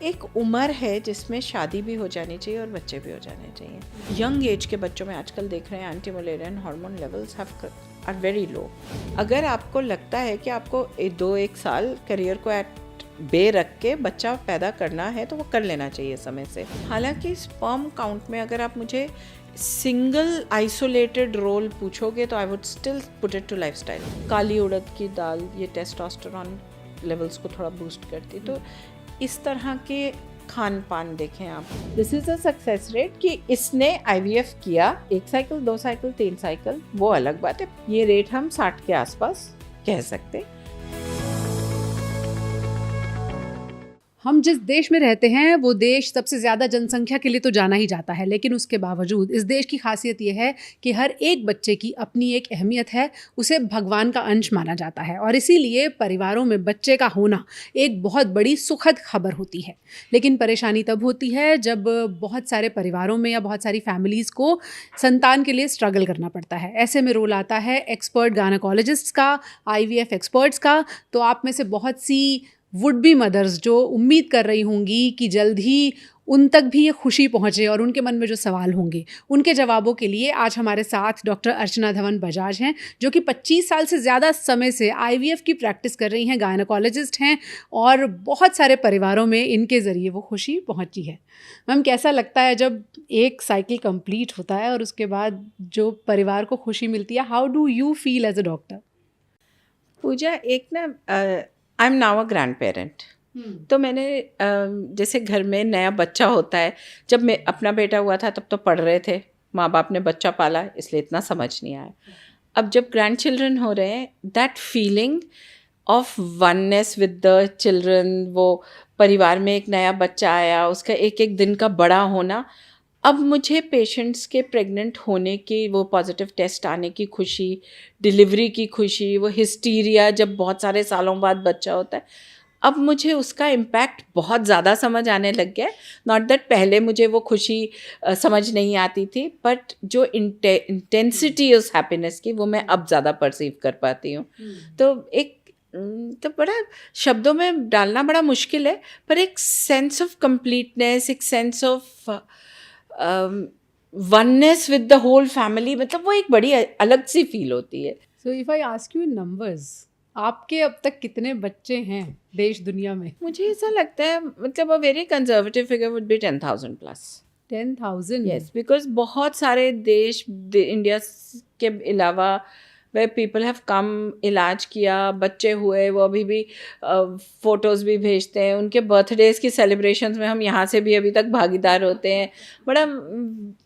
एक उम्र है जिसमें शादी भी हो जानी चाहिए और बच्चे भी हो जाने चाहिए। यंग एज के बच्चों में आजकल देख रहे हैं anti Mullerian hormone levels are very low. अगर आपको लगता है कि आपको 2-1 साल करियर को एट बे रख के बच्चा पैदा करना है तो वो कर लेना चाहिए समय से। हालांकि स्पर्म काउंट में अगर आप मुझे सिंगल आइसोलेटेड रोल पूछोगे तो I would still put it to lifestyle. काली उड़द की दाल ये टेस्टोस्टेरोन लेवल्स को थोड़ा बूस्ट करती, तो इस तरह के खान पान देखें आप। This is a success rate कि इसने IVF किया 1 साइकिल 2 साइकिल 3 साइकिल, वो अलग बात है। ये रेट हम 60 के आसपास कह सकते हैं। हम जिस देश में रहते हैं वो देश सबसे ज़्यादा जनसंख्या के लिए तो जाना ही जाता है, लेकिन उसके बावजूद इस देश की खासियत ये है कि हर एक बच्चे की अपनी एक अहमियत है, उसे भगवान का अंश माना जाता है और इसीलिए परिवारों में बच्चे का होना एक बहुत बड़ी सुखद खबर होती है। लेकिन परेशानी तब होती है जब बहुत सारे परिवारों में या बहुत सारी फैमिलीज़ को संतान के लिए स्ट्रगल करना पड़ता है। ऐसे में रोल आता है एक्सपर्ट गायनेकोलॉजिस्ट्स का, IVF एक्सपर्ट्स का। तो आप में से बहुत सी वुड बी मदर्स जो उम्मीद कर रही होंगी कि जल्द ही उन तक भी ये खुशी पहुँचे और उनके मन में जो सवाल होंगे उनके जवाबों के लिए आज हमारे साथ डॉक्टर अर्चना धवन बजाज हैं, जो कि 25 साल से ज़्यादा समय से IVF की प्रैक्टिस कर रही हैं, गायनेकोलॉजिस्ट हैं और बहुत सारे परिवारों में इनके ज़रिए वो खुशी पहुँची है। मैम, कैसा लगता है जब एक साइकिल कंप्लीट होता है और उसके बाद जो परिवार को खुशी मिलती है? How do you feel as a doctor? Pooja, एक ना I am now a grand parent. तो मैंने जैसे घर में नया बच्चा होता है, जब मैं अपना बेटा हुआ था तब तो पढ़ रहे थे, माँ बाप ने बच्चा पाला इसलिए इतना समझ नहीं आया। अब जब ग्रैंड चिल्ड्रन हो रहे हैं, that feeling of oneness with the children, वो परिवार में एक नया बच्चा आया, उसका एक एक दिन का बड़ा होना। अब मुझे पेशेंट्स के प्रेग्नेंट होने की, वो पॉजिटिव टेस्ट आने की खुशी, डिलीवरी की खुशी, वो हिस्टीरिया जब बहुत सारे सालों बाद बच्चा होता है, अब मुझे उसका इम्पैक्ट बहुत ज़्यादा समझ आने लग गया है। नॉट दैट पहले मुझे वो खुशी समझ नहीं आती थी, बट जो इंटेंसिटी उस हैप्पीनेस की वो मैं अब ज़्यादा परसीव कर पाती हूँ। तो बड़ा शब्दों में डालना बड़ा मुश्किल है, पर एक सेंस ऑफ कंप्लीटनेस, एक sense of oneness with the whole family, मतलब वो एक बड़ी अलग सी फील होती है। So if I ask you in numbers, आपके अब तक कितने बच्चे हैं देश दुनिया में? मुझे ऐसा लगता है, मतलब a very conservative figure would be 10,000 plus. 10,000? Yes, because बहुत सारे देश इंडिया के अलावा वे पीपल हैव कम, इलाज किया, बच्चे हुए, वो अभी भी फ़ोटोज़ भी भेजते हैं, उनके बर्थडेज़ की सेलिब्रेशंस में हम यहाँ से भी अभी तक भागीदार होते हैं।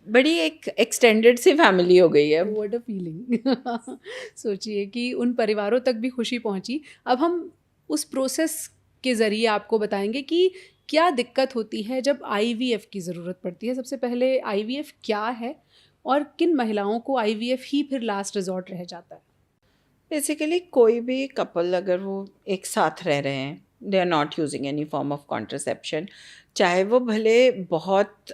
बड़ी एक एक्सटेंडेड सी फैमिली हो गई है। What a feeling. सोचिए कि उन परिवारों तक भी खुशी पहुंची। अब हम उस प्रोसेस के ज़रिए आपको बताएंगे कि क्या दिक्कत होती है जब IVF की ज़रूरत पड़ती है। सबसे पहले IVF क्या है और किन महिलाओं को IVF ही फिर लास्ट रिजॉर्ट रह जाता है? बेसिकली कोई भी कपल अगर वो एक साथ रह रहे हैं, they are not using any form of contraception, चाहे वो भले बहुत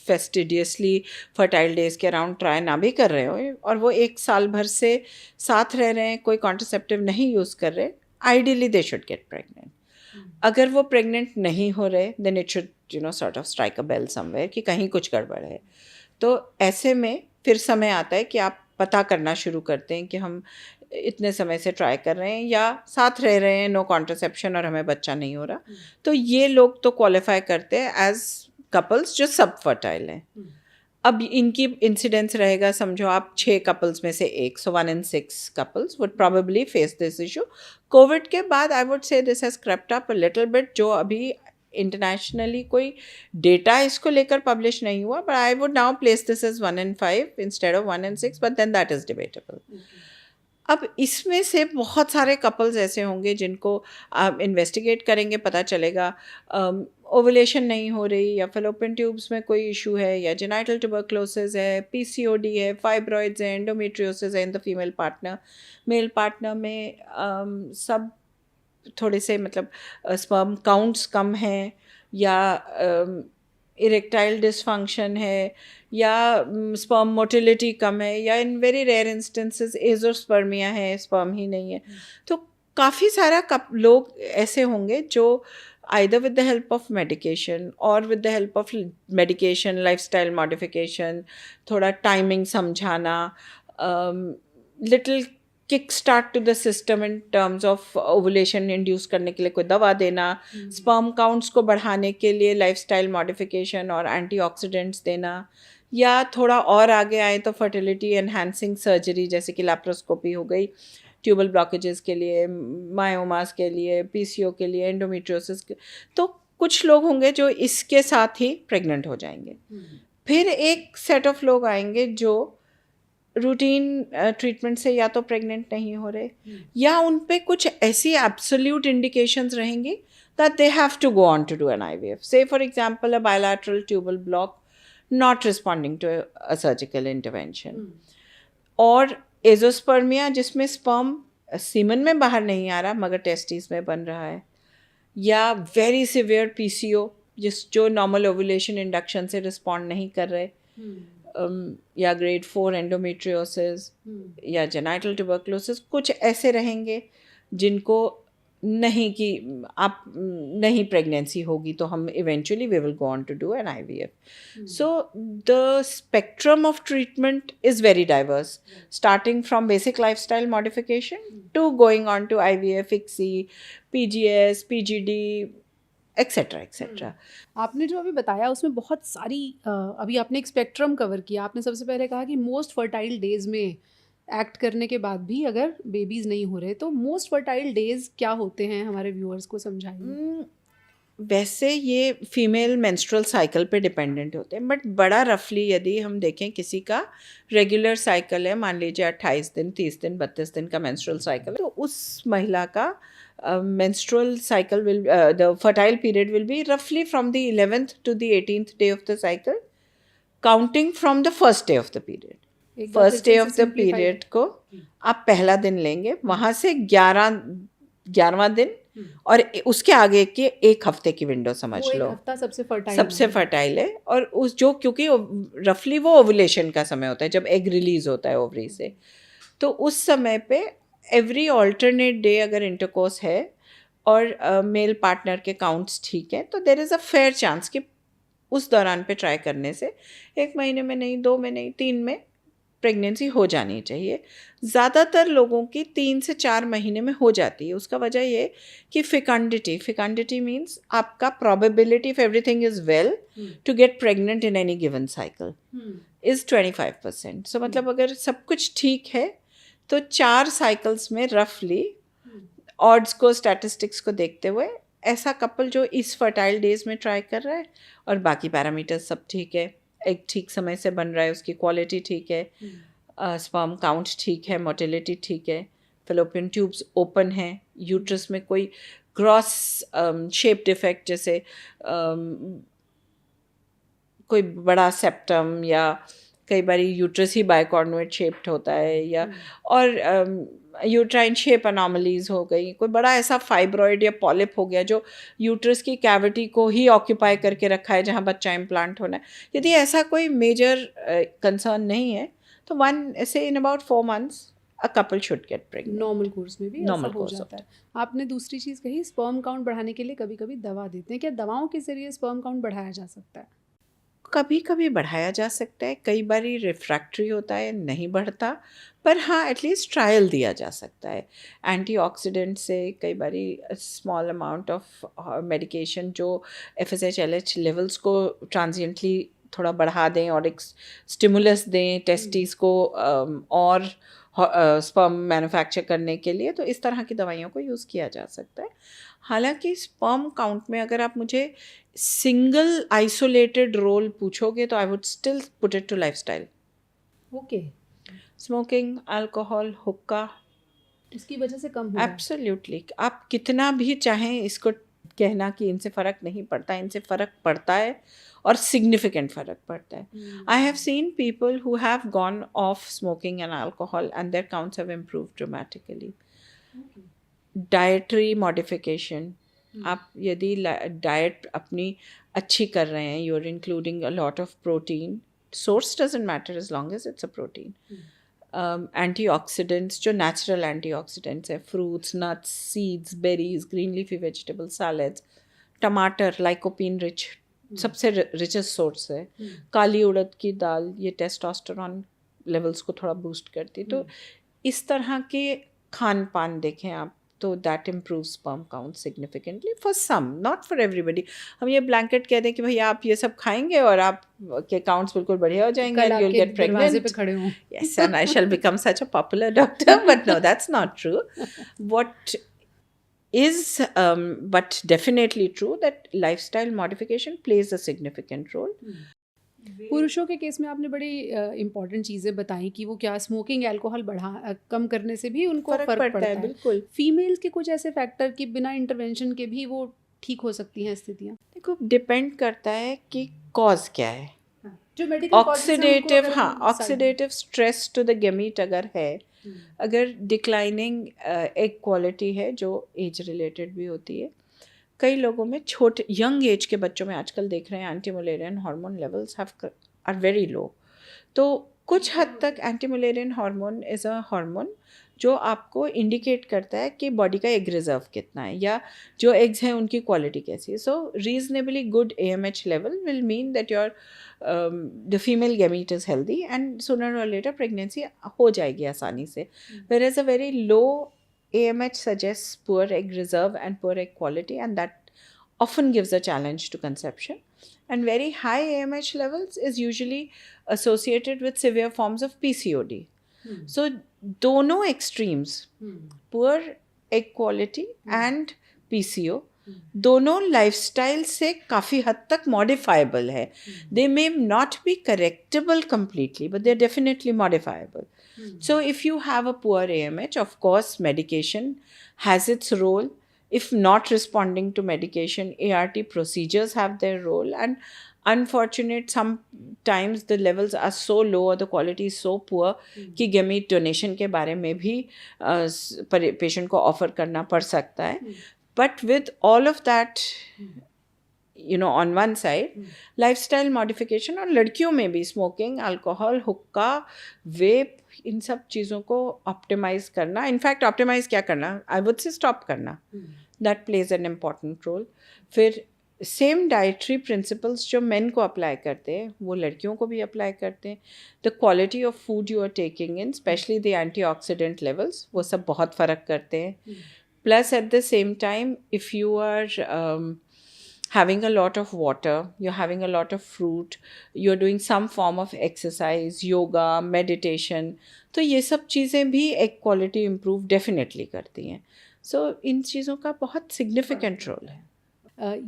फेस्टिडियसली फर्टाइल डेज के अराउंड ट्राई ना भी कर रहे हो और वो 1 साल भर से साथ रह रहे हैं, कोई कॉन्ट्रासेप्टिव नहीं यूज़ कर रहे, ideally they should get pregnant. अगर वो प्रेग्नेंट नहीं हो रहे, then it should sort of strike a bell somewhere कि कहीं कुछ गड़बड़ है। तो ऐसे में फिर समय आता है कि आप पता करना शुरू करते हैं कि हम इतने समय से ट्राई कर रहे हैं या साथ रह रहे हैं, नो कॉन्ट्रासेप्शन, और हमें बच्चा नहीं हो रहा। तो ये लोग तो क्वालिफाई करते हैं एज कपल्स जो सब फर्टाइल हैं। अब इनकी इंसिडेंस रहेगा, समझो आप 6 कपल्स में से एक, सो 1 in 6 couples would probably face this issue. Covid के बाद आई वुड से this has crept up a little bit, जो अभी इंटरनेशनली कोई डेटा इसको लेकर पब्लिश नहीं हुआ, but I would now place this as 1 in 5 instead of 1 in 6, but then that is debatable. अब इसमें से बहुत सारे कपल्स ऐसे होंगे जिनको आप इन्वेस्टिगेट करेंगे, पता चलेगा ओवुलेशन नहीं हो रही, या फेलोपियन ट्यूब्स में कोई इशू है, या जेनाइटल ट्यूबरक्लोसिस है, PCOD है, फाइब्रॉइड्स है, एंडोमेट्रियोसिस है in the female partner. Male partner में सब थोड़े से, मतलब स्पर्म काउंट्स कम हैं, या इरेक्टाइल डिसफंक्शन है, या स्पर्म मोटिलिटी कम है, या in very rare instances azoospermia है, स्पर्म ही नहीं है। तो काफ़ी सारा लोग ऐसे होंगे जो either with the help of medication or with the help of medication, lifestyle modification, थोड़ा timing समझाना, little kick start to the system in terms of ovulation induce करने के लिए कोई दवा देना, स्पर्म काउंट्स को बढ़ाने के लिए लाइफस्टाइल मॉडिफिकेशन और एंटीऑक्सीडेंट्स देना, या थोड़ा और आगे आए तो फर्टिलिटी एनहांसिंग सर्जरी जैसे कि लैप्रोस्कोपी हो गई ट्यूबल ब्लॉकेजेस के लिए, मायोमास के लिए, पीसीओ के लिए, एंडोमेट्रियोसिस के। तो कुछ लोग होंगे जो इसके साथ ही प्रेग्नेंट हो जाएंगे। फिर एक सेट ऑफ लोग आएंगे जो रूटीन ट्रीटमेंट से या तो प्रेग्नेंट नहीं हो रहे या उन पे कुछ ऐसी एब्सोल्यूट इंडिकेशंस रहेंगी that they have to go on to do an IVF. Say for example a bilateral tubal block not responding to a surgical intervention. और एजोस्पर्मिया जिसमें स्पर्म सीमन में बाहर नहीं आ रहा मगर टेस्टिस में बन रहा है, या वेरी सिवियर पीसीओ जो नॉर्मल ओवुलेशन इंडक्शन से रिस्पॉन्ड नहीं कर रहे, या ग्रेड 4 एंडोमेट्रियोसिस या जेनाइटल ट्यूबरकुलोसिस, कुछ ऐसे रहेंगे जिनको नहीं कि आप नहीं प्रेगनेंसी होगी तो हम eventually we will go on to do an IVF. So the spectrum of treatment is very diverse, starting from basic lifestyle modification to going on to IVF, ICSI, PGS, PGD, etcetera etcetera. आपने जो अभी बताया उसमें बहुत सारी अभी आपने एक स्पेक्ट्रम कवर किया. आपने सबसे पहले कहा कि मोस्ट फर्टाइल डेज में एक्ट करने के बाद भी अगर बेबीज नहीं हो रहे, तो मोस्ट फर्टाइल डेज क्या होते हैं हमारे व्यूअर्स को समझाइए. वैसे ये फीमेल मेंस्ट्रुअल साइकिल पे डिपेंडेंट होते हैं, बट बड़ा रफली यदि हम देखें किसी का रेगुलर साइकिल है, मान लीजिए 28 दिन, 30 दिन, 32 दिन का मेंस्ट्रुअल साइकिल है, तो उस महिला का menstrual cycle will the fertile period will be roughly from the 11th to the 18th day of the cycle, counting from the first day of the period. First day of the period को आप पहला दिन लेंगे, वहाँ से 11वां दिन और उसके आगे के एक हफ्ते की विंडो समझ लो. हफ्ता सबसे फर्टाइल है. और उस जो क्योंकि रफली वो ओवुलेशन का समय होता है जब एग रिलीज होता है ओवरी से, तो उस समय पे एवरी ऑल्टरनेट डे अगर इंटरकोर्स है और मेल पार्टनर के काउंट्स ठीक हैं तो there is a fair chance कि उस दौरान पे ट्राई करने से 1 महीने में नहीं, 2 में नहीं, 3 में प्रेगनेंसी हो जानी चाहिए. ज़्यादातर लोगों की 3 से 4 महीने में हो जाती है. उसका वजह ये कि फिकंडिटी मीन्स आपका probability if everything is well to get pregnant in any given cycle is 25%. सो मतलब अगर सब कुछ ठीक है तो 4 साइकिल्स में रफली ऑड्स को, स्टैटिस्टिक्स को देखते हुए ऐसा कपल जो इस फर्टाइल डेज में ट्राई कर रहा है और बाकी पैरामीटर्स सब ठीक है, एक ठीक समय से बन रहा है, उसकी क्वालिटी ठीक है, स्पर्म काउंट ठीक है, मोटिलिटी ठीक है, फेलोपियन ट्यूब्स ओपन हैं, यूट्रस में कोई ग्रॉस शेप डिफेक्ट जैसे कोई बड़ा सेप्टम या कई बार यूट्रस ही बाइकॉर्नुएट शेप्ड होता है, या और यूट्राइन शेप अनॉमलीज हो गई, कोई बड़ा ऐसा फाइब्रॉइड या पॉलिप हो गया जो यूट्रस की कैविटी को ही ऑक्यूपाई करके रखा है जहाँ बच्चा इम्प्लांट होना है. यदि ऐसा कोई मेजर कंसर्न नहीं है तो वन ऐसे in about 4 months a couple should get pregnant. Normal course में भी ऐसा हो जाता है. आपने दूसरी चीज़ कही स्पर्म काउंट बढ़ाने के लिए कभी कभी दवा देते हैं. क्या दवाओं के जरिए स्पर्म काउंट बढ़ाया जा सकता है? कभी कभी बढ़ाया जा सकता है, कई बार रिफ्रैक्टरी होता है, नहीं बढ़ता, पर हाँ एटलीस्ट ट्रायल दिया जा सकता है. एंटीऑक्सीडेंट से कई बार स्मॉल अमाउंट ऑफ मेडिकेशन जो FSH LH लेवल्स को ट्रांजिएंटली थोड़ा बढ़ा दें और एक स्टिमुलस दें टेस्टिस को और स्पर्म मैन्युफैक्चर करने के लिए, तो इस तरह की दवाइयों को यूज़ किया जा सकता है. हालांकि स्पर्म काउंट में अगर आप मुझे सिंगल आइसोलेटेड रोल पूछोगे तो I would still put it to lifestyle. Okay. Smoking, alcohol, hookah, इसकी वजह से कम हुआ. एब्सोल्युटली. आप कितना भी चाहें इसको कहना कि इनसे फ़र्क नहीं पड़ता, इनसे फ़र्क पड़ता है और सिग्निफिकेंट फ़र्क पड़ता है. I have seen people who have gone off smoking and alcohol and their counts have improved dramatically. Dietary modification, आप यदि डाइट अपनी अच्छी कर रहे हैं, you are including a lot of protein, source doesn't matter as long as it's a protein. Antioxidants जो natural antioxidants है, fruits, nuts, seeds, berries, green leafy vegetables, salads, टमाटर लाइकोपीन रिच सबसे रिचेस्ट सोर्स है. काली उड़द की दाल ये टेस्टोस्टेरोन लेवल्स को थोड़ा बूस्ट करती है. तो इस तरह के खान पान देखें आप तो that improve sperm count significantly for some, not for everybody. हम ये ब्लैंकेट कह दें कि भैया आप ये सब खाएंगे और आप के काउंट्स बिल्कुल बढ़िया हो जाएंगे कल and you'll आपके get दरवाजे पे pregnant. खड़े हों. Yes, and I shall become such a popular doctor. But no, that's not true. What is but definitely true that lifestyle modification plays a significant role. पुरुषों के केस में आपने बड़ी इम्पॉर्टेंट चीज़ें बताई कि वो क्या स्मोकिंग अल्कोहल कम करने से भी उनको फ़र्क पड़ता है. बिल्कुल. फीमेल्स के कुछ ऐसे फैक्टर कि बिना इंटरवेंशन के भी वो ठीक हो सकती हैं स्थितियाँ. देखो डिपेंड करता है कि कॉज क्या है. जो मेडिकल ऑक्सीडेटिव, हाँ, oxidative stress to the gamete अगर है, अगर डिक्लाइनिंग एग क्वालिटी है जो एज रिलेटेड भी होती है. कई लोगों में छोटे यंग एज के बच्चों में आजकल देख रहे हैं anti Mullerian hormone levels are very low. तो कुछ हद तक anti Mullerian hormone is a hormone जो आपको इंडिकेट करता है कि बॉडी का एग रिजर्व कितना है या जो एग्स हैं उनकी क्वालिटी कैसी है. So reasonably good AMH level will mean that your the female gamete is healthy and sooner और लेटर प्रेगनेंसी हो जाएगी आसानी से. Whereas a very low AMH suggests poor egg reserve and poor egg quality, and that often gives a challenge to conception. And very high AMH levels is usually associated with severe forms of PCOD. So dono extremes, poor egg quality and PCO, दोनों lifestyle से काफ़ी हद तक modifiable है. They may not be correctable completely, but they're definitely modifiable. So if you have a poor AMH, of course medication has its role. If not responding to medication, ART procedures have their role. And unfortunate, sometimes the levels are so low or the quality is so poor कि gamete donation के बारे में भी patient को offer करना पड़ सकता है. But with all of that, you know, on one side, lifestyle modification, और लड़कियों में भी स्मोकिंग, अल्कोहल, हुक्का, वेप, इन सब चीज़ों को ऑप्टिमाइज़ करना, इनफैक्ट ऑप्टिमाइज़ क्या करना, आई वुड से स्टॉप करना, that plays an important role. फिर सेम डाइटरी प्रिंसिपल्स जो मेन को अप्लाई करते हैं वो लड़कियों को भी अप्लाई करते हैं. The quality of food you are taking in, specially the antioxidant levels, वो सब बहुत फ़र्क करते हैं. Plus, at the same time, if you are having a lot of water, you're having a lot of fruit, you're doing some form of exercise, yoga, meditation, तो ये सब चीज़ें भी एक क्वालिटी इम्प्रूव डेफिनेटली करती हैं. सो इन चीज़ों का बहुत सिग्निफिकेंट रोल है.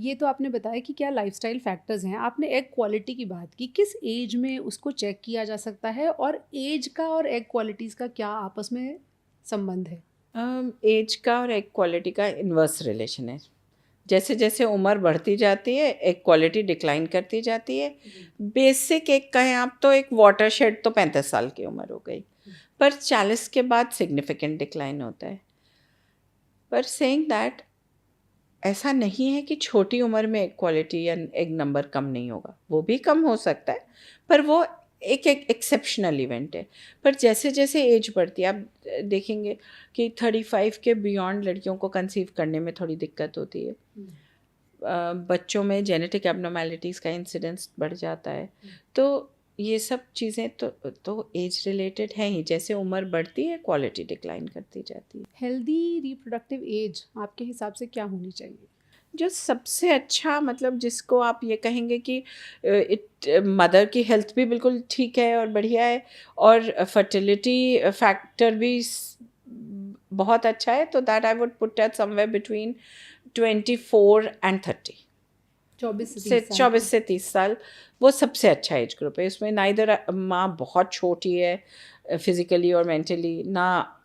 ये तो आपने बताया कि क्या लाइफस्टाइल फैक्टर्स हैं. आपने एग क्वालिटी की बात की, किस एज में उसको चेक किया जा सकता है और एज का और एग क्वालिटीज़ का क्या आपस में संबंध है? एज का और एग क्वालिटी का इन्वर्स रिलेशन है. जैसे जैसे उम्र बढ़ती जाती है एग क्वालिटी डिक्लाइन करती जाती है. बेसिक एक कहें आप तो एक वाटरशेड तो 35 साल की उम्र हो गई, पर 40 के बाद सिग्निफिकेंट डिक्लाइन होता है. पर सेइंग दैट ऐसा नहीं है कि छोटी उम्र में एग क्वालिटी या एग नंबर कम नहीं होगा, वो भी कम हो सकता है, पर वो एक एक्सेप्शनल इवेंट है. पर जैसे जैसे एज बढ़ती है आप देखेंगे कि 35 के बियॉन्ड लड़कियों को कंसीव करने में थोड़ी दिक्कत होती है. बच्चों में जेनेटिक एबनॉर्मैलिटीज़ का इंसिडेंस बढ़ जाता है. तो ये सब चीज़ें तो एज रिलेटेड हैं ही. जैसे उम्र बढ़ती है क्वालिटी डिक्लाइन करती जाती है. हेल्दी रिप्रोडक्टिव एज आपके हिसाब से क्या होनी चाहिए? जो सबसे अच्छा, मतलब जिसको आप ये कहेंगे कि मदर की हेल्थ भी बिल्कुल ठीक है और बढ़िया है और फर्टिलिटी फैक्टर भी बहुत अच्छा है, तो that I would put at somewhere between 24 and 30. 24 से 30 साल वो सबसे अच्छा एज ग्रुप है. इसमें ना इधर माँ बहुत छोटी है फिज़िकली और मेंटली, ना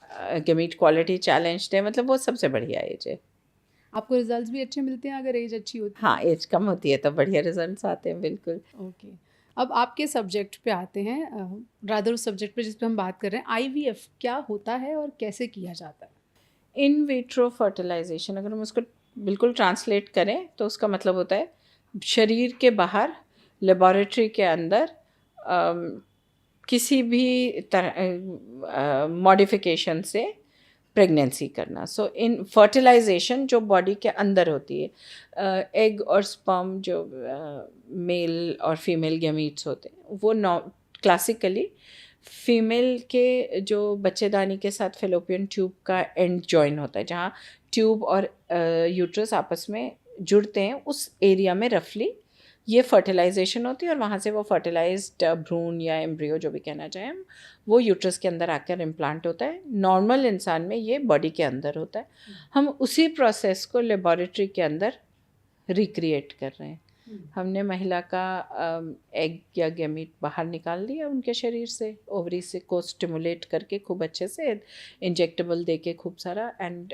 गैमीट क्वालिटी चैलेंज्ड है, मतलब वो सबसे बढ़िया एज है. आपको रिजल्ट्स भी अच्छे मिलते हैं अगर एज अच्छी होती है? हाँ, एज कम होती है तो बढ़िया रिजल्ट्स आते हैं. बिल्कुल. ओके. अब आपके सब्जेक्ट पे आते हैं, रादर उस सब्जेक्ट पे जिस पे हम बात कर रहे हैं, IVF क्या होता है और कैसे किया जाता है? इन विट्रो फर्टिलाइजेशन, अगर हम उसको बिल्कुल ट्रांसलेट करें तो उसका मतलब होता है शरीर के बाहर लेबोरेटरी के अंदर किसी भी तरह मॉडिफिकेशन से प्रेगनेंसी करना. सो इन फर्टिलाइजेशन जो बॉडी के अंदर होती है, एग और स्पर्म जो मेल और फीमेल गैमीट्स होते हैं वो क्लासिकली फीमेल के जो बच्चेदानी के साथ फेलोपियन ट्यूब का एंड जॉइन होता है, जहाँ ट्यूब और यूट्रस आपस में जुड़ते हैं, उस एरिया में रफली ये फर्टिलाइजेशन होती है और वहाँ से वो फर्टिलाइज्ड भ्रूण या एम्ब्रियो जो भी कहना चाहें हम, वो यूट्रस के अंदर आकर इम्प्लांट होता है. नॉर्मल इंसान में ये बॉडी के अंदर होता है. हम उसी प्रोसेस को लेबॉरेटरी के अंदर रिक्रिएट कर रहे हैं. हमने महिला का एग या गैमीट बाहर निकाल दिया उनके शरीर से, ओवरी से को स्टिमुलेट करके खूब अच्छे से, इंजेक्टेबल दे के खूब सारा, एंड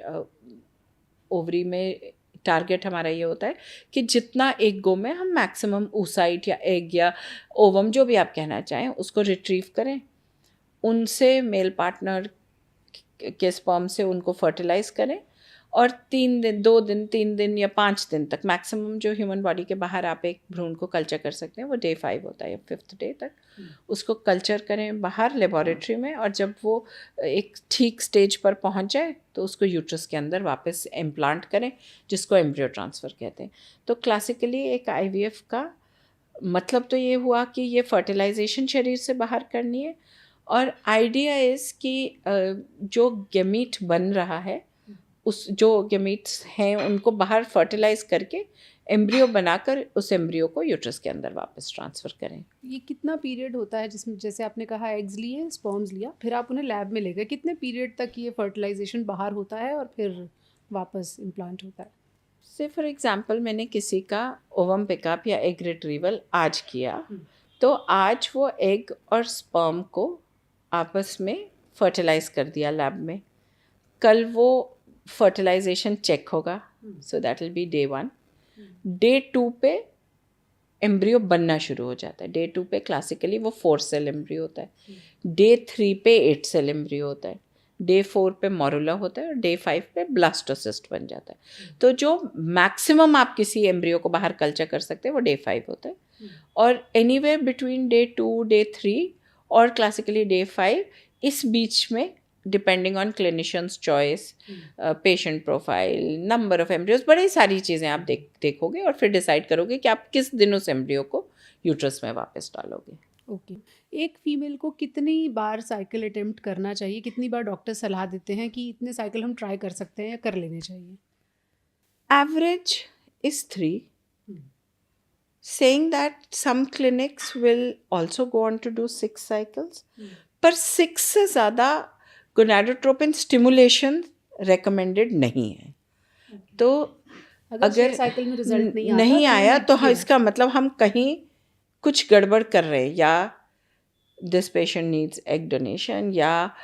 ओवरी में टारगेट हमारा ये होता है कि जितना एक गो में हम मैक्सिमम oocyte या एग या ओवम जो भी आप कहना चाहें उसको रिट्रीव करें, उनसे मेल पार्टनर के स्पर्म से उनको फर्टिलाइज करें, और 3 दिन 2 दिन 3 दिन या 5 दिन तक मैक्सिमम जो ह्यूमन बॉडी के बाहर आप एक भ्रूण को कल्चर कर सकते हैं वो डे 5 होता है या 5th डे तक. उसको कल्चर करें बाहर लेबॉरेटरी में, और जब वो एक ठीक स्टेज पर पहुंच जाए तो उसको यूट्रस के अंदर वापस इम्प्लांट करें, जिसको एम्ब्रियो ट्रांसफ़र कहते हैं. तो क्लासिकली एक IVF का मतलब तो ये हुआ कि ये फर्टिलाइजेशन शरीर से बाहर करनी है, और आइडिया इज़ कि जो गैमीट बन रहा है उस जो गैमीट्स हैं उनको बाहर फर्टिलाइज करके एम्ब्रियो बनाकर उस एम्ब्रियो को यूट्रस के अंदर वापस ट्रांसफ़र करें. ये कितना पीरियड होता है जिसमें, जैसे आपने कहा एग्स लिए, स्पर्म्स लिया, फिर आप उन्हें लैब में ले गए, कितने पीरियड तक ये फर्टिलाइजेशन बाहर होता है और फिर वापस इम्प्लांट होता है? से फॉर एग्जांपल मैंने किसी का ओवम पिकअप या एग रिट्रीवल आज किया, तो आज वो एग और स्पर्म को आपस में फर्टिलाइज कर दिया लैब में. कल वो फर्टिलाइजेशन चेक होगा, so that will be day 1. Day 2 पे एम्ब्रियो बनना शुरू हो जाता है. डे 2 पे क्लासिकली वो 4 सेल एम्ब्रियो होता है. डे 3 पे 8 सेल एम्ब्रियो होता है. डे 4 पे मोरुला होता है और डे 5 पे ब्लास्टोसिस्ट बन जाता है. तो जो मैक्सिमम आप किसी एम्ब्रियो को बाहर कल्चर कर सकते हैं वो डे 5 होता है, और एनीवेयर बिटवीन डे 2 डे 3 और क्लासिकली डे 5, इस बीच में depending on clinicians choice, patient profile, number of embryos, बड़ी सारी चीज़ें आप देखोगे और फिर डिसाइड करोगे कि आप किस दिन उस एम्ब्रियो को यूट्रस में वापस डालोगे. ओके. एक फीमेल को कितनी बार साइकिल अटेम्प्ट करना चाहिए, कितनी बार डॉक्टर सलाह देते हैं कि इतने साइकिल हम ट्राई कर सकते हैं या कर लेने चाहिए? Average is 3, saying that some clinics will also go on to do 6 cycles, पर 6 से ज़्यादा गोनाडोट्रोपिन स्टिमुलेशन recommended नहीं है. तो अगर साइकिल में रिजल्ट नहीं आया तो इसका मतलब हम कहीं कुछ गड़बड़ कर रहे हैं, या this patient needs egg donation, या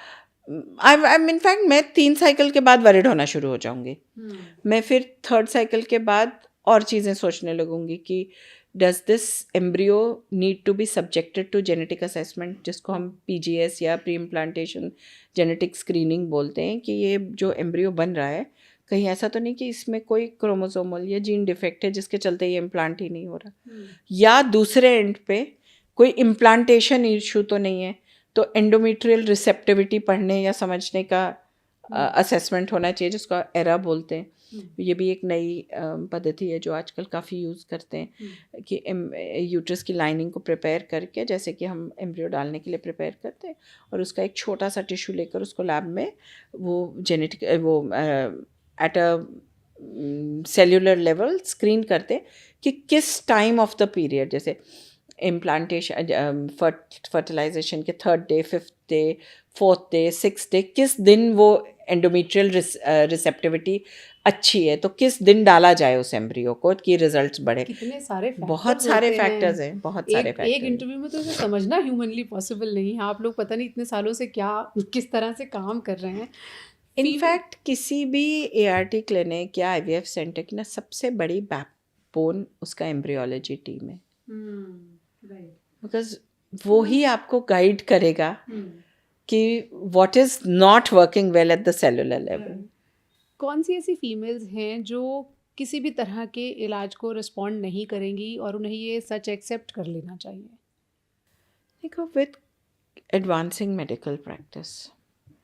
इन फैक्ट मैं 3 साइकिल के बाद वरिड होना शुरू हो जाऊंगी. मैं फिर 3rd साइकिल के बाद और चीज़ें सोचने लगूंगी कि does this embryo need to be subjected to genetic assessment, जिसको हम PGS या प्री इम्प्लांटेशन जेनेटिक स्क्रीनिंग बोलते हैं, कि ये जो एम्ब्रियो बन रहा है कहीं ऐसा तो नहीं कि इसमें कोई क्रोमोसोमल या जीन डिफेक्ट है जिसके चलते ये इम्प्लांट ही नहीं हो रहा, या दूसरे एंड पे कोई इम्प्लांटेशन इशू तो नहीं है. तो एंडोमेट्रियल रिसेप्टिविटी पढ़ने या समझने का असेसमेंट होना चाहिए, जिसको एरा बोलते हैं. ये भी एक नई पद्धति है जो आजकल काफ़ी यूज़ करते हैं, कि यूट्रस की लाइनिंग को प्रिपेयर करके, जैसे कि हम एम्ब्रियो डालने के लिए प्रिपेयर करते हैं, और उसका एक छोटा सा टिश्यू लेकर उसको लैब में वो जेनेटिक वो at a cellular level screen करते हैं कि किस टाइम ऑफ द पीरियड, जैसे इम्प्लांटेशन फर्टिलाइजेशन के 3rd day 5th day 4th day 6th day, किस दिन वो एंडोमेट्रियल रिसेप्टिविटी अच्छी है, तो किस दिन डाला जाए उस एम्ब्रियो को कि रिजल्ट्स बढ़े. कितने सारे बहुत सारे फैक्टर्स हैं, बहुत सारे फैक्टर्स. एक इंटरव्यू में तो इसे समझना ह्यूमनली पॉसिबल नहीं है. आप लोग पता नहीं इतने सालों से क्या किस तरह से काम कर रहे हैं. इनफैक्ट किसी भी ART क्लिनिक या IVF सेंटर की ना सबसे बड़ी बैकबोन उसका एम्ब्रियोलॉजी टीम है, बिकॉज वो ही आपको गाइड करेगा कि what is not working well at the cellular level. कौन सी ऐसी फीमेल्स हैं जो किसी भी तरह के इलाज को रिस्पॉन्ड नहीं करेंगी और उन्हें ये सच एक्सेप्ट कर लेना चाहिए? देखो, विद एडवांसिंग मेडिकल प्रैक्टिस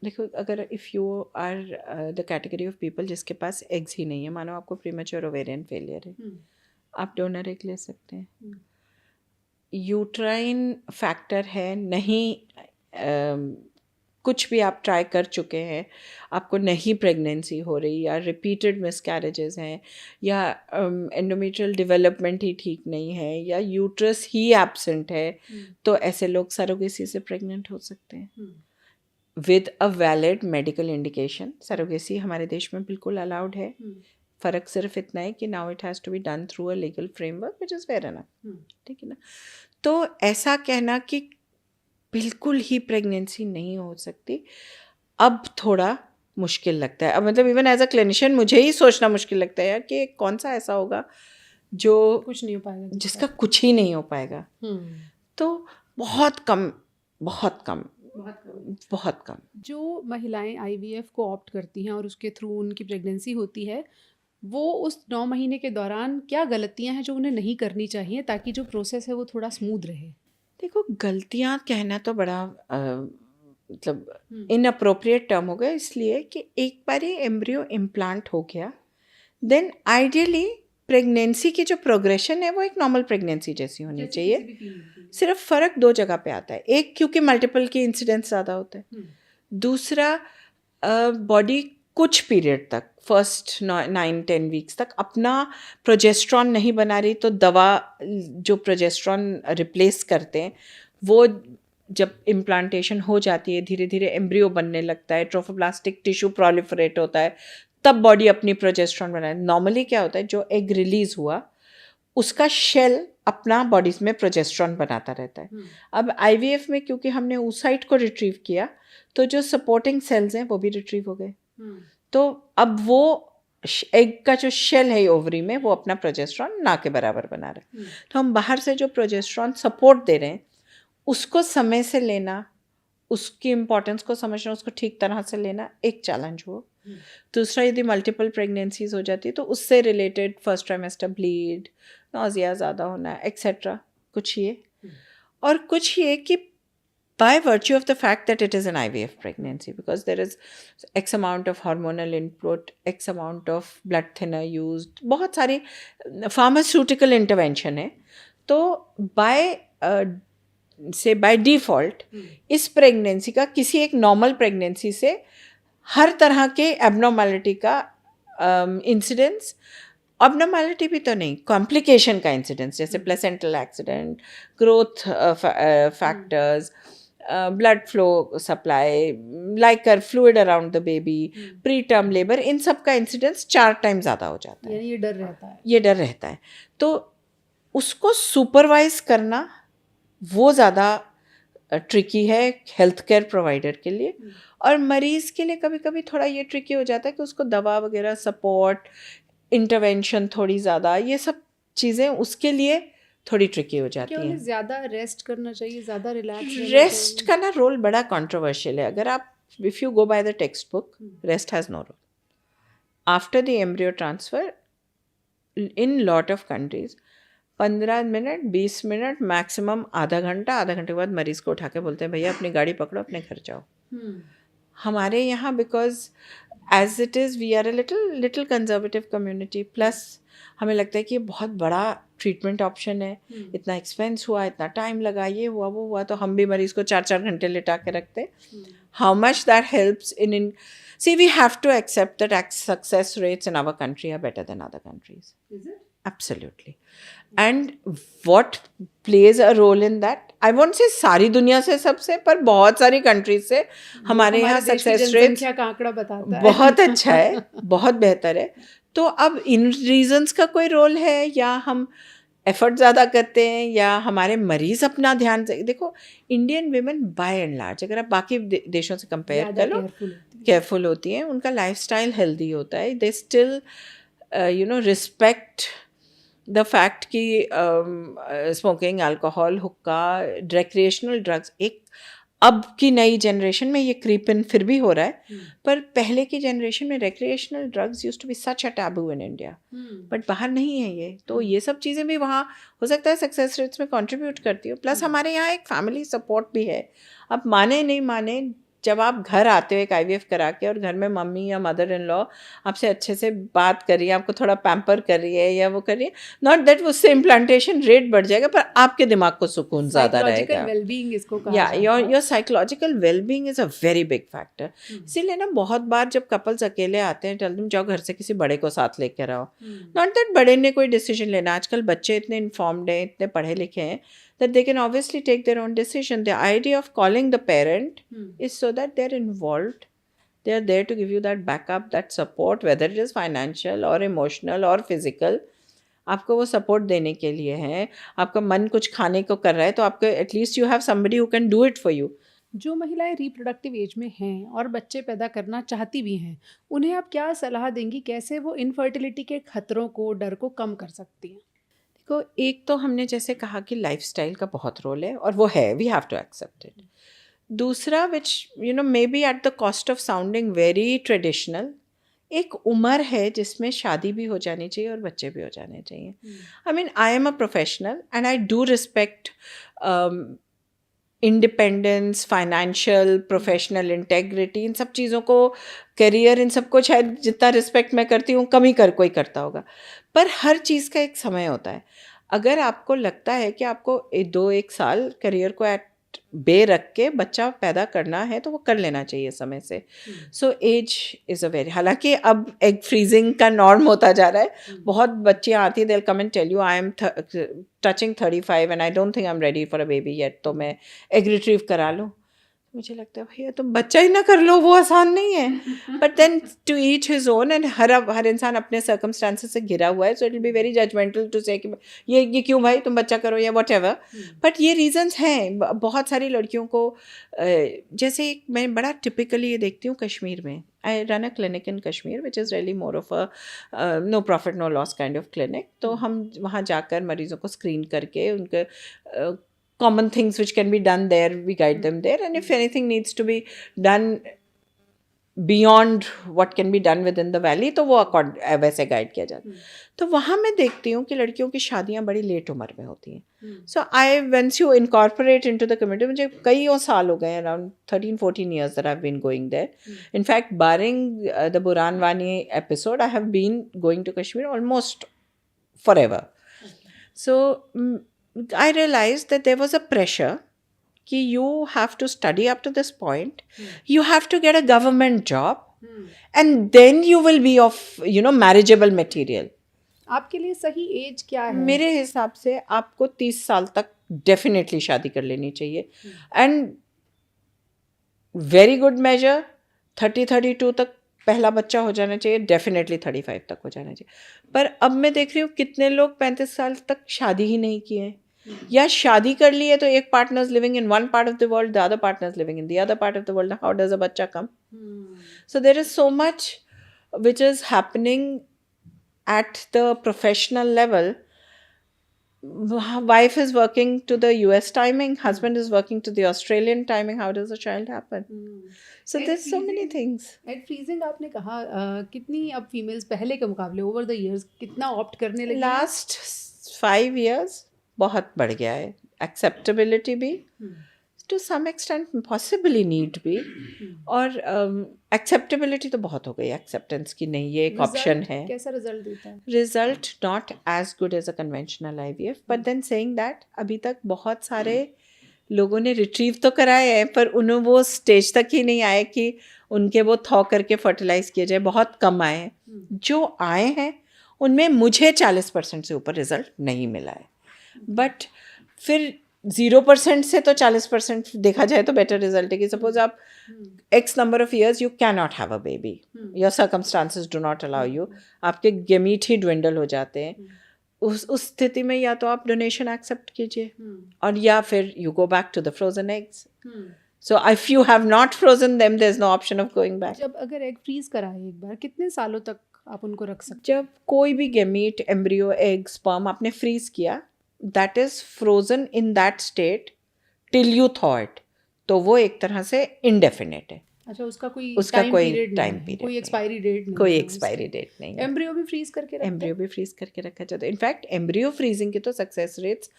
देखो, अगर if you are the category of people जिसके पास एग्स ही नहीं है, मानो आपको प्रीमेच्योर ओवेरियन फेलियर है, आप डोनर एग ले सकते हैं। यूट्राइन फैक्टर है नहीं, कुछ भी आप ट्राई कर चुके हैं, आपको नहीं प्रेगनेंसी हो रही, या रिपीटेड मिसकैरेजेस हैं, या एंडोमेट्रियल डेवलपमेंट ही ठीक नहीं है, या यूट्रस ही एब्सेंट है, तो ऐसे लोग सरोगेसी से प्रेग्नेंट हो सकते हैं with a valid medical indication. Surrogacy हमारे देश में बिल्कुल अलाउड है। फ़र्क सिर्फ इतना है कि now it has to be done through a legal framework which is fair enough, ठीक है ना। तो ऐसा कहना कि बिल्कुल ही प्रेगनेंसी नहीं हो सकती, अब थोड़ा मुश्किल लगता है। अब मतलब इवन एज अ क्लिनिशियन मुझे ही सोचना मुश्किल लगता है यार कि कौन सा ऐसा होगा जो कुछ नहीं हो पाएगा, जिसका कुछ ही नहीं हो पाएगा। तो बहुत कम, बहुत कम, बहुत कम। जो महिलाएं आईवीएफ को ऑप्ट करती हैं और उसके थ्रू उनकी प्रेगनेंसी होती है, वो उस 9 महीने के दौरान क्या गलतियां हैं जो उन्हें नहीं करनी चाहिए ताकि जो प्रोसेस है वो थोड़ा स्मूथ रहे? देखो, गलतियां कहना तो बड़ा मतलब इनअप्रोप्रिएट टर्म होगा, इसलिए कि एक बार ये एम्ब्रियो इम्प्लांट हो गया, देन आइडियली प्रेगनेंसी की जो प्रोग्रेशन है वो एक नॉर्मल प्रेगनेंसी जैसी होनी चाहिए। सिर्फ फ़र्क 2 जगह पे आता है। एक, क्योंकि मल्टीपल के इंसिडेंस ज़्यादा होते हैं। दूसरा, बॉडी कुछ पीरियड तक, फर्स्ट 9-10 वीक्स तक अपना प्रोजेस्ट्रॉन नहीं बना रही, तो दवा जो प्रोजेस्ट्रॉन रिप्लेस करते हैं वो जब इम्प्लांटेशन हो जाती है, धीरे धीरे एम्ब्रियो बनने लगता है, ट्रोफोब्लास्टिक टिश्यू प्रोलिफरेट होता है, तब बॉडी अपनी प्रोजेस्ट्रॉन बनाए। नॉर्मली क्या होता है, जो एग रिलीज हुआ उसका शेल अपना बॉडीज में प्रोजेस्ट्रॉन बनाता रहता है। अब आईवीएफ में क्योंकि हमने oocyte को रिट्रीव किया, तो जो सपोर्टिंग सेल्स हैं वो भी रिट्रीव हो गए। तो अब वो एग का जो शेल है ओवरी में, वो अपना प्रोजेस्ट्रॉन ना के बराबर बना रहा है। तो हम बाहर से जो प्रोजेस्ट्रॉन सपोर्ट दे रहे हैं उसको समय से लेना, उसकी इम्पोर्टेंस को समझना, उसको ठीक तरह से लेना एक चैलेंज हो। दूसरा, यदि मल्टीपल प्रेगनेंसीज हो जाती है तो उससे related first trimester bleed, nausea ज़्यादा होना, एक्सेट्रा, कुछ ये। और कुछ ये कि by virtue of the fact that it is an IVF pregnancy, because there is X amount of hormonal input, X amount of blood thinner used, बहुत सारी pharmaceutical intervention है, तो by default इस प्रेगनेंसी का किसी एक नॉर्मल प्रेगनेंसी से हर तरह के एबनॉर्मैलिटी का इंसिडेंस, अबनॉर्मैलिटी भी तो नहीं, कॉम्प्लिकेशन का इंसिडेंस, जैसे placental accident, growth factors, blood flow supply, liquor fluid around the baby, pre term labour, इन सब का इंसिडेंस 4 टाइम ज़्यादा हो जाता है। ये डर रहता है, ये डर रहता है। तो उसको सुपरवाइज करना वो ज़्यादा ट्रिकी है हेल्थ केयर प्रोवाइडर के लिए, और मरीज़ के लिए कभी कभी थोड़ा ये ट्रिकी हो जाता है कि उसको दवा वगैरह, सपोर्ट, इंटरवेंशन थोड़ी ज़्यादा, ये सब चीज़ें उसके लिए थोड़ी ट्रिकी हो जाती हैं। ज़्यादा रेस्ट करना चाहिए, ज़्यादा रिलैक्स रेस्ट का ना रोल बड़ा कंट्रोवर्शियल है। अगर आप, if you go by the textbook, rest has no role after the embryo transfer in lot of countries. 15 minute, 20 minute, maximum आधा घंटा, आधा घंटे के बाद मरीज़ को उठा के बोलते हैं भैया अपनी गाड़ी पकड़ो, अपने घर जाओ। हमारे यहाँ because as it is we are a little conservative community, plus हमें लगता है कि ये बहुत बड़ा ट्रीटमेंट ऑप्शन है, इतना एक्सपेंस हुआ, इतना टाइम लगा, ये हुआ वो हुआ, तो हम भी मरीज़ को 4-4 घंटे लिटा के रखते। How much that helps in see, we have to accept that success rates in our country are better than other countries. Is it? Absolutely. And what plays a role in that, I won't say सारी दुनिया से सबसे, पर बहुत सारी countries से हमारे यहाँ सक्सेस रेट्स का आंकड़ा बताता है बहुत अच्छा है, बहुत बेहतर है। तो अब इन रीजंस का कोई रोल है, या हम एफर्ट ज़्यादा करते हैं, या हमारे मरीज़ अपना ध्यान से, देखो Indian women by and large अगर आप बाकी देशों से कंपेयर करो, केयरफुल होती हैं, उनका लाइफस्टाइल हेल्दी होता है, they still respect the fact कि स्मोकिंग, अल्कोहल, हुक्का, रिक्रिएशनल ड्रग्स, एक अब की नई जनरेशन में ये क्रीप इन फिर भी हो रहा है, पर पहले की जनरेशन में recreational drugs used to be such a taboo in India, but बाहर नहीं है ये। तो ये सब चीज़ें भी वहाँ हो सकता है सक्सेस रेट्स में कंट्रीब्यूट करती हो। प्लस हमारे यहाँ एक फैमिली सपोर्ट भी है। अब माने नहीं माने, जब आप घर आते हो एक IVF करा के और घर में मम्मी या मदर इन लॉ आपसे अच्छे से बात कर रही है, आपको थोड़ा पैम्पर कर रही है या वो कर रही है, नॉट दैट उससे इम्प्लांटेशन रेट बढ़ जाएगा, पर आपके दिमाग को सुकून ज़्यादा रहेगा. साइकोलॉजिकल वेलबीइंग इसको कहा या जाता है. Your psychological wellbeing is a very big factor. इसीलिए ना बहुत बार जब कपल्स अकेले आते हैं, टेल देम जाओ घर से किसी बड़े को साथ लेकर आओ. नॉट दैट बड़े ने कोई डिसीजन लेना, आजकल बच्चे इतने इन्फॉर्म्ड हैं, इतने पढ़े लिखे हैं, that they can obviously take their own decision. The idea of calling the parent is so that they're involved. They are there to give you that backup, that support, whether it is financial or emotional or physical. आपको वो support देने के लिए है. आपका मन कुछ खाने को कर रहा है तो आपको at least you have somebody who can do it for you. जो महिलाएं रिप्रोडक्टिव एज में हैं और बच्चे पैदा करना चाहती भी हैं, उन्हें आप क्या सलाह देंगी, कैसे वो इनफर्टिलिटी के खतरों को, डर को कम कर सकती हैं? देखो, एक तो हमने जैसे कहा कि लाइफस्टाइल का बहुत रोल है और वो है, we have to accept it. दूसरा, which you know may be at the cost of sounding very traditional, एक उम्र है जिसमें शादी भी हो जानी चाहिए और बच्चे भी हो जाने चाहिए. I mean, I am a professional and I do respect independence, financial, professional integrity, इन सब चीज़ों को, करियर, इन सबको शायद जितना रिस्पेक्ट मैं करती हूँ कम ही कोई करता होगा. पर हर चीज़ का एक समय होता है. अगर आपको लगता है कि आपको 2-1 साल करियर को एट बे रख के बच्चा पैदा करना है तो वो कर लेना चाहिए समय से. So as is a very, हालांकि अब एग फ्रीजिंग का नॉर्म होता जा रहा है. बहुत बच्चियाँ आती हैं, they will come and tell you I am touching 35 and I don't think I am ready for a baby yet, तो मैं एग रिट्रीव करा लूँ. मुझे लगता है भैया तुम बच्चा ही ना कर लो, वो आसान नहीं है. But then to each his own, and हर इंसान अपने सर्कमस्टांसेस से घिरा हुआ है. So it will be very judgmental to say कि ये क्यों भाई तुम बच्चा करो या वट एवर. बट ये रीजंस हैं. बहुत सारी लड़कियों को, जैसे मैं बड़ा टिपिकली ये देखती हूँ कश्मीर में. I run a clinic in Kashmir which is really more of a no profit no loss kind of clinic. तो हम वहाँ जाकर मरीज़ों को स्क्रीन करके उनके common things which can be done there, we guide them there, and if anything needs to be done beyond what can be done within the valley, तो वो वैसे गाइड किया जाता है. तो वहाँ मैं देखती हूँ कि लड़कियों की शादियाँ बड़ी लेट उम्र में होती हैं. So I once you incorporate into the community, मुझे कई साल हो गए, around 13-14 years that I've been going there. In fact, barring the Buran Wani episode, I have been going to Kashmir almost forever. So I realized that there was a pressure कि you have to study up to this point, you have to get a government job, and then you will be of, you know, marriageable material. आपके लिए सही as क्या है? मेरे हिसाब से आपको 30 साल तक डेफिनेटली शादी कर लेनी चाहिए. एंड वेरी गुड मेजर 30-32 तक पहला बच्चा हो जाना चाहिए, डेफिनेटली 35 तक हो जाना चाहिए. पर अब मैं देख रही हूँ कितने लोग 35 साल तक शादी ही नहीं किए, या शादी कर ली है तो एक partner living in one part of the world, the other partner living in the other part of the world. How does a बच्चा come? So there is so much which is happening at the professional level. Wife is working to the US timing, husband is working to the Australian timing. How does a child happen? So there's so many things. Egg freezing आपने कहा, कितनी अब females पहले के मुकाबले over the years कितना opt करने लगी? Last 5 years बहुत बढ़ गया है. एक्सेप्टेबिलिटी भी to some extent, possibly need भी, और एक्सेप्टेबिलिटी तो बहुत हो गई. एक्सेप्टेंस की नहीं, ये एक ऑप्शन है. कैसा रिजल्ट देता है? Result not as good as a conventional IVF, but then saying that अभी तक बहुत सारे लोगों ने रिट्रीव तो कराए हैं, पर उन्हें वो स्टेज तक ही नहीं आए कि उनके वो थॉ करके फर्टिलाइज किए जाए. बहुत कम आए हैं. जो आए हैं उनमें मुझे 40% से ऊपर रिजल्ट नहीं मिला है. बट फिर 0% से तो 40% देखा जाए तो बेटर रिजल्ट है. कि सपोज आप X number of years you can not have a baby, your circumstances do not allow you, आपके गेमीट ही ड्विंडल हो जाते हैं. उस स्थिति में या तो आप डोनेशन एक्सेप्ट कीजिए, और या फिर you go back to the frozen eggs. So if you have not frozen them there is no option of going back. जब अगर एग फ्रीज कराए एक बार, कितने सालों तक आप उनको रख सकते? जब कोई भी गेमीट, एम्ब्रियो, एग, स्पर्म आपने फ्रीज किया, that is frozen in that state till you thaw it, तो वो एक तरह से indefinite है. अच्छा, उसका कोई टाइम पीरियड, कोई एक्सपायरी डेट नहीं, कोई एक्सपायरी डेट नहीं. एम्ब्रियो भी फ्रीज करके रखा, एम्ब्रियो भी फ्रीज करके रखा जाता है. इनफैक्ट एम्ब्रियो फ्रीजिंग के तो सक्सेस रेट्स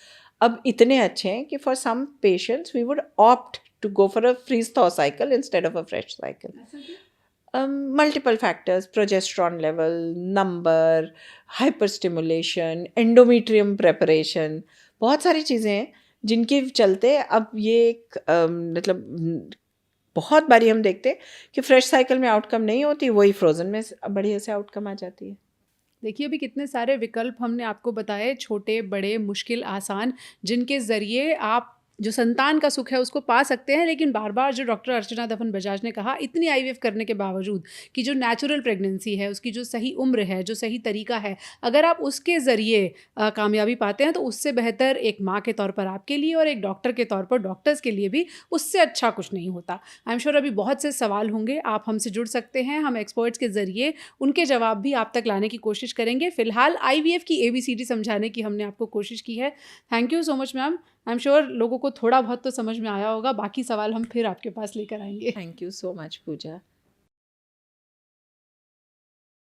अब इतने अच्छे हैं कि for some patients we would opt to go for a freeze-thaw cycle instead of a fresh cycle. Multiple factors, progesterone level, number, hyperstimulation, endometrium preparation, बहुत सारी चीज़ें हैं जिनके चलते अब ये एक मतलब बहुत बारी हम देखते हैं कि फ्रेश साइकिल में आउटकम नहीं होती, वही फ्रोज़न में बढ़िया से आउटकम आ जाती है। देखिए अभी कितने सारे विकल्प हमने आपको बताए, छोटे बड़े मुश्किल आसान, जिनके ज़रिए आप जो संतान का सुख है उसको पा सकते हैं। लेकिन बार बार जो डॉक्टर अर्चना दफन बजाज ने कहा, इतनी आईवीएफ करने के बावजूद कि जो नेचुरल प्रेगनेंसी है, उसकी जो सही उम्र है, जो सही तरीका है, अगर आप उसके ज़रिए कामयाबी पाते हैं तो उससे बेहतर एक माँ के तौर पर आपके लिए और एक डॉक्टर के तौर पर डॉक्टर्स के लिए भी उससे अच्छा कुछ नहीं होता। आई एम श्योर अभी बहुत से सवाल होंगे, आप हमसे जुड़ सकते हैं, हम एक्सपर्ट्स के ज़रिए उनके जवाब भी आप तक लाने की कोशिश करेंगे। फिलहाल आईवीएफ की ABCD समझाने की हमने आपको कोशिश की है। Thank you so much ma'am. I am sure लोगों को थोड़ा बहुत तो समझ में आया होगा, बाकी सवाल हम फिर आपके पास लेकर आएंगे। Thank you so much Puja.